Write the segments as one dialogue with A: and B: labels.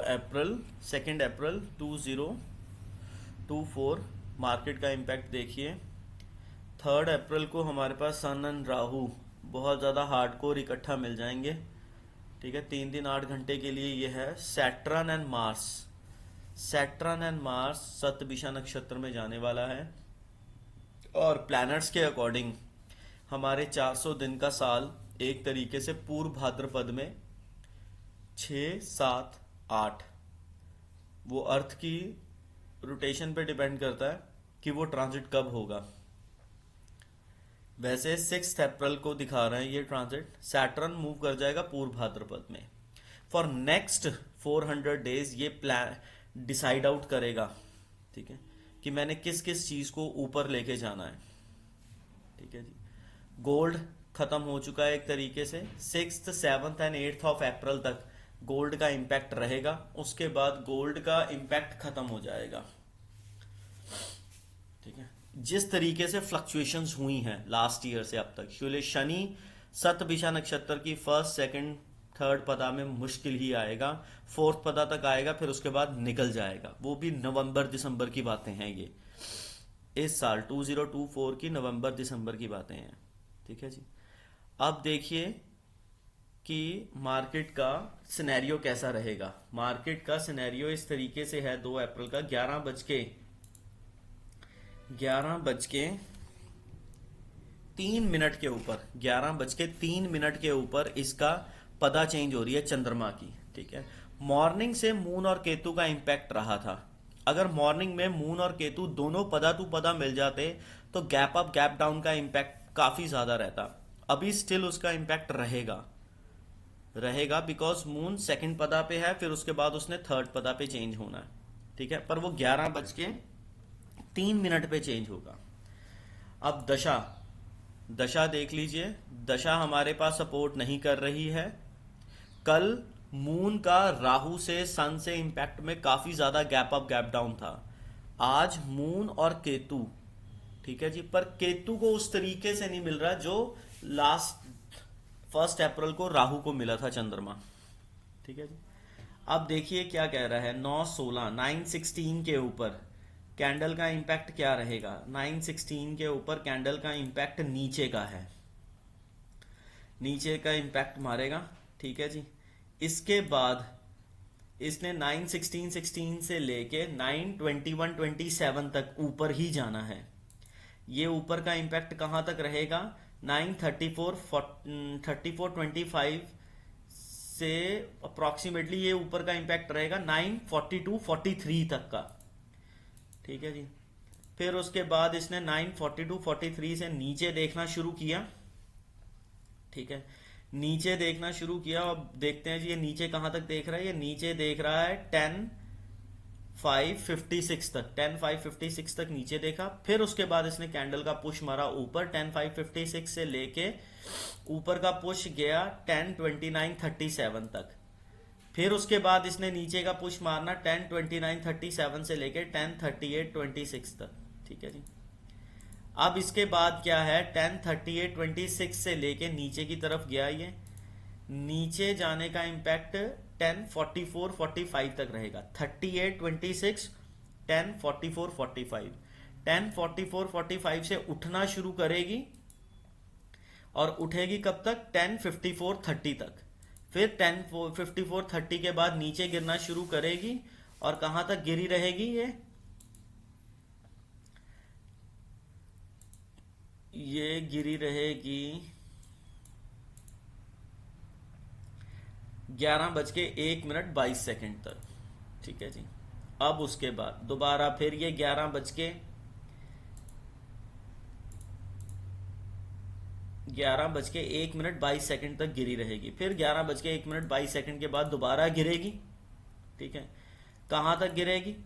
A: अप्रैल 2 अप्रैल 2024 market का impact देखिए। 3 अप्रैल को हमारे पास सन एंड राहु बहुत ज़्यादा हार्डकोर इकट्ठा मिल जाएंगे। ठीक है, 3 दिन 8 घंटे के लिए ये है। सैटर्न एंड मार्स सतभिषा नक्षत्र में जाने वाला है। और प्लैनेट्स के अकॉर्डिंग हमारे 400 दिन का साल एक तरीके से पूर्व भाद्रपद में 6, 7, 8 वो अर्थ की रोटेशन पे डिपेंड करता है कि वो ट्रांजिट कब होगा। वैसे 6 अप्रैल को दिखा रहे हैं ये ट्रांजिट। सैटर्न मूव कर जाएगा पूर्व भाद्रपद में। फॉर नेक्स्ट 400 डेज ये प्लान डिसाइड आउट करेगा, ठीक है, कि मैंने किस किस चीज को ऊपर लेके जाना है। ठीक है जी। गोल्ड खत्म हो चुका है एक तरीके से। 6, 7 एंड 8 ऑफ अप्रैल तक गोल्ड का इम्पैक्ट रहेगा। उसके बाद गोल्ड का इम्पैक्ट खत्म हो जाएगा। ठीक है, जिस तरीके से फ्लक्चुएशंस हुई हैं लास्ट ईयर से अब तक, क्योंकि शनि सतभिषा नक्षत्र की फर्स्ट, सेकंड, थर्ड पदा में मुश्किल ही आएगा। फोर्थ पदा तक आएगा, फिर उसके बाद निकल जाएगा। वो भी नवंबर दिसंबर की बातें हैं ये। इस साल 2024 की नवंबर दिसंबर की बातें हैं। ठीक है जी। अब देखिए कि मार्केट का सिनेरियो कैसा रहेगा। मार्केट का सिनेरियो इस तरीके से है। 2 अप्रैल का 11:03 के ऊपर 11:03 के ऊपर इसका पदा चेंज हो रही है चंद्रमा की। ठीक है, मॉर्निंग से मून और केतु का इंपैक्ट रहा था। अगर मॉर्निंग में मून और केतु दोनों पदा टू पदा मिल जाते तो गैप अप गैप डाउन का इंपैक्ट काफी ज्यादा रहता। अभी स्टिल उसका इंपैक्ट रहेगा बिकॉज मून सेकंड पदा पे है, फिर उसके बाद उसने थर्ड पदा पे चेंज होना है। ठीक है, पर वो 11:03 पे चेंज होगा। अब दशा देख लीजिए। दशा हमारे पास सपोर्ट नहीं कर रही है। कल मून का राहु से सन से इंपैक्ट में काफी ज्यादा गैप अप गैप डाउन था। आज मून और केतु, ठीक है जी, पर केतु को उस तरीके से नहीं मिल रहा जो लास्ट 1 अप्रैल को राहु को मिला था चंद्रमा। ठीक है जी। अब देखिए क्या कह रहा है। 9:16 9:16 के ऊपर कैंडल का इंपैक्ट क्या रहेगा। 9:16 के ऊपर कैंडल का इंपैक्ट नीचे का है, नीचे का इंपैक्ट मारेगा। ठीक है जी। इसके बाद इसने 9:16 से लेके 9:21-27 तक ऊपर ही जाना है। ये ऊपर का इंपैक्ट कहां तक रहेगा। 9:34-25 से अप्रोक्सीमेटली ये ऊपर का इंपैक्ट रहेगा 9:42-43 तक का। ठीक है जी। फिर उसके बाद इसने 9:42-43 से नीचे देखना शुरू किया। ठीक है, नीचे देखना शुरू किया। अब देखते हैं जी ये नीचे कहां तक देख रहा है। ये नीचे देख रहा है 10,556 तक। 10,556 तक नीचे देखा। फिर उसके बाद इसने कैंडल का पुश मारा ऊपर। 10,556 से लेके ऊपर का पुश गया 10,2937 तक। फिर उसके बाद इसने नीचे का पुश मारना 10,2937 से लेके 10,3826 तक। ठीक है जी। अब इसके बाद क्या है, 10,3826 से लेके नीचे की तरफ गया। ये नीचे जाने का इंपैक्ट 10,44-45 तक रहेगा। 38-26, 10,44-45, 10,44-45 से उठना शुरू करेगी और उठेगी कब तक, 10,54-30 तक। फिर 10,54-30 के बाद नीचे गिरना शुरू करेगी और कहां तक गिरी रहेगी। ये गिरी रहेगी 11:01 तक। ठीक है जी। अब उसके बाद दोबारा फिर ये 11:01 तक गिरी रहेगी। फिर 11:01 के बाद दोबारा गिरेगी। ठीक है, कहां तक गिरेगी,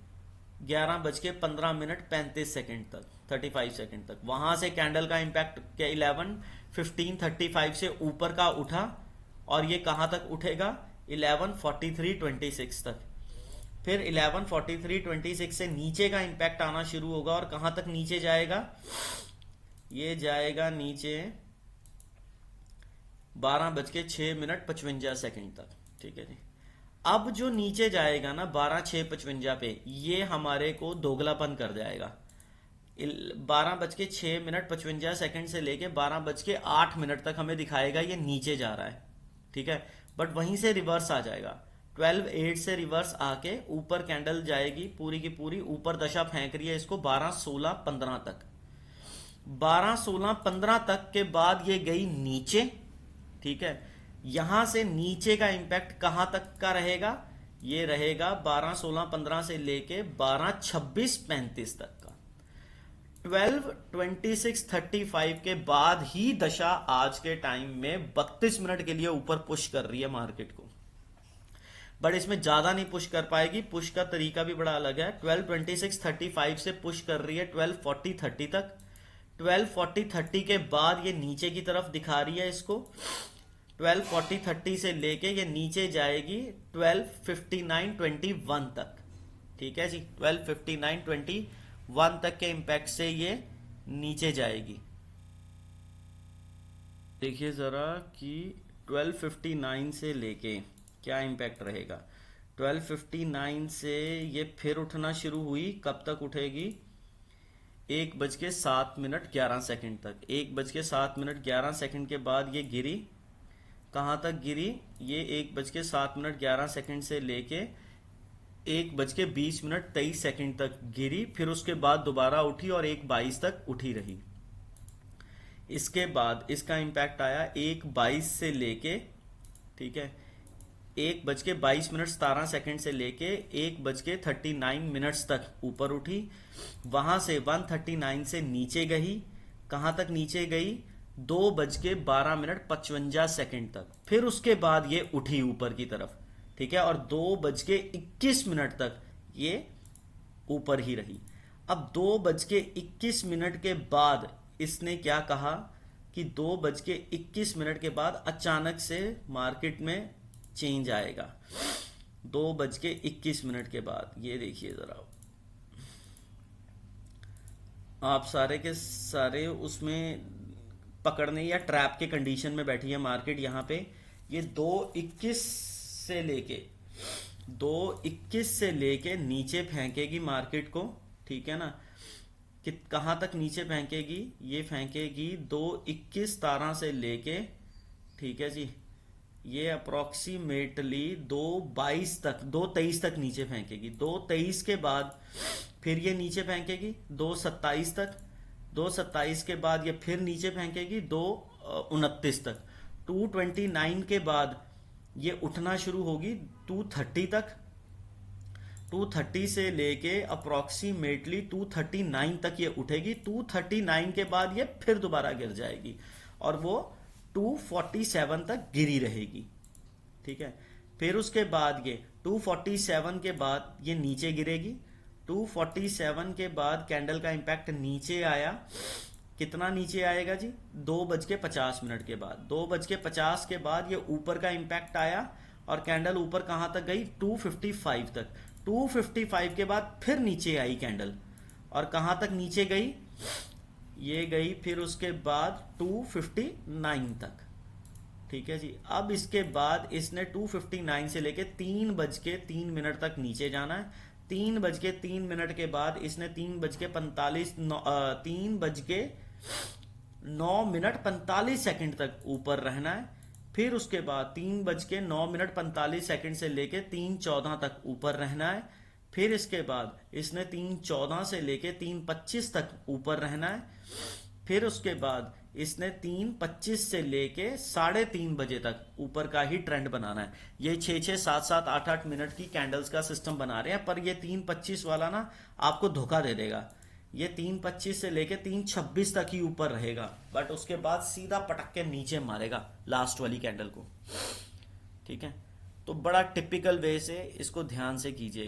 A: 11:15 तक, 35 सेकंड तक। वहां से कैंडल का इंपैक्ट क्या 11:15:35 से ऊपर का उठा और ये कहां तक उठेगा, 11:43:26 तक। फिर 11:43:26 से नीचे का इंपैक्ट आना शुरू होगा और कहां तक नीचे जाएगा, ये जाएगा नीचे 12:06:55 तक। ठीक है जी। अब जो नीचे जाएगा ना 12,655 पे, ये हमारे को दोगलापन कर जाएगा। 12:06:55 से लेके 12:08 तक हमें दिखाएगा ये नीचे जा रहा है, ठीक है। बट वहीं से रिवर्स आ जाएगा, 12:08 से रिवर्स आके ऊपर कैंडल जाएगी, पूरी की पूरी ऊपर दशा फेंक रही है इसको 12:16:15 तक। 12:16:15 तक के बाद ये गई नीचे, ठीक है। यहां से नीचे का इंपैक्ट कहां तक का रहेगा, ये रहेगा 12:16:15 से लेके 12:26:35 तक का। 12:26:35 के बाद ही दशा आज के टाइम में 32 मिनट के लिए ऊपर पुश कर रही है मार्केट को, बट इसमें ज्यादा नहीं पुश कर पाएगी। पुश का तरीका भी बड़ा अलग है। 12:26:35 से पुश कर रही है 12:40:30 तक। 12:40:30 के बाद ये नीचे की तरफ दिखा रही है इसको, 12:40:30 से लेके ये नीचे जाएगी 12:59:21 तक, ठीक है जी। 12:59:21 तक के इंपैक्ट से ये नीचे जाएगी। देखिए जरा कि 12:59 से लेके क्या इंपैक्ट रहेगा। 12:59 से ये फिर उठना शुरू हुई, कब तक उठेगी, 1:07:11 तक। 1:07:11 के बाद ये गिरी, कहां तक गिरी, ये 1:07:11 से लेके 1:20:23 तक गिरी, फिर उसके बाद दोबारा उठी और 1:22 तक उठी रही। इसके बाद इसका इंपैक्ट आया 1:22 से लेके, ठीक है, 1:22:17 से लेके 1:39 तक ऊपर उठी। वहां से 139 से नीचे गई, कहां तक नीचे गई, 2:12:55 तक। फिर उसके बाद ये उठी ऊपर की तरफ, ठीक है, और 2:21 तक ये ऊपर ही रही। अब 2:21 के बाद इसने क्या कहा कि 2:21 के बाद अचानक से मार्केट में चेंज आएगा। 2:21 के बाद ये देखिए जरा, आप सारे के सारे उसमें पकड़ने या ट्रैप के कंडीशन में बैठी है मार्केट। यहां पे ये 2:21 से लेके नीचे फेंकेगी मार्केट को, ठीक है ना। कि कहां तक नीचे फेंकेगी, ये फेंकेगी 2:21 से लेके, ठीक है जी, ये अप्रोक्सीमेटली 2:22 तक, 2:23 तक नीचे फेंकेगी। 2:23 के बाद फिर ये नीचे फेंकेगी 2:27 तक। 2:27 के बाद ये फिर नीचे फेंकेगी 2:29 तक। 2:29 के बाद ये उठना शुरू होगी 2:30 तक। 2:30 से लेके अप्रोक्सीमेटली 2:39 तक ये उठेगी। 2:39 के बाद ये फिर दोबारा गिर जाएगी और वो 2:47 तक गिरी रहेगी, ठीक है। फिर उसके बाद ये 2:47 के बाद ये नीचे गिरेगी। 2:47 के बाद कैंडल का इंपैक्ट नीचे आया, कितना नीचे आएगा जी, 2:50 के बाद। 2:50 के बाद ये ऊपर का इंपैक्ट आया और कैंडल ऊपर कहां तक गई, 2:55 तक। 2:55 के बाद फिर नीचे आई कैंडल और कहां तक नीचे गई, ये गई फिर उसके बाद 2:59 तक, ठीक है जी। अब इसके बाद इसने 2:59 से लेके 3:03 तक नीचे जाना है। 3:03 के बाद इसने 3:09:45 तक ऊपर रहना है। फिर उसके बाद 3:09:45 से लेके 3:14 तक ऊपर रहना है। फिर इसके बाद इसने 3:14 से लेके 3:25 तक ऊपर रहना है। फिर उसके बाद इसने 3:25 से लेके 3:30 बजे तक ऊपर का ही ट्रेंड बनाना है। ये 6-6, 7-7, 8-8 मिनट की कैंडल्स का सिस्टम बना रहे हैं, पर ये 3:25 वाला ना आपको धोखा दे देगा। ये 3:25 से लेके 3:26 तक ही ऊपर रहेगा, बट उसके बाद सीधा पटक के नीचे मारेगा लास्ट वाली कैंडल को, ठीक है। तो बड़ा टिपिकल वे से इसको ध्यान से कीजिए।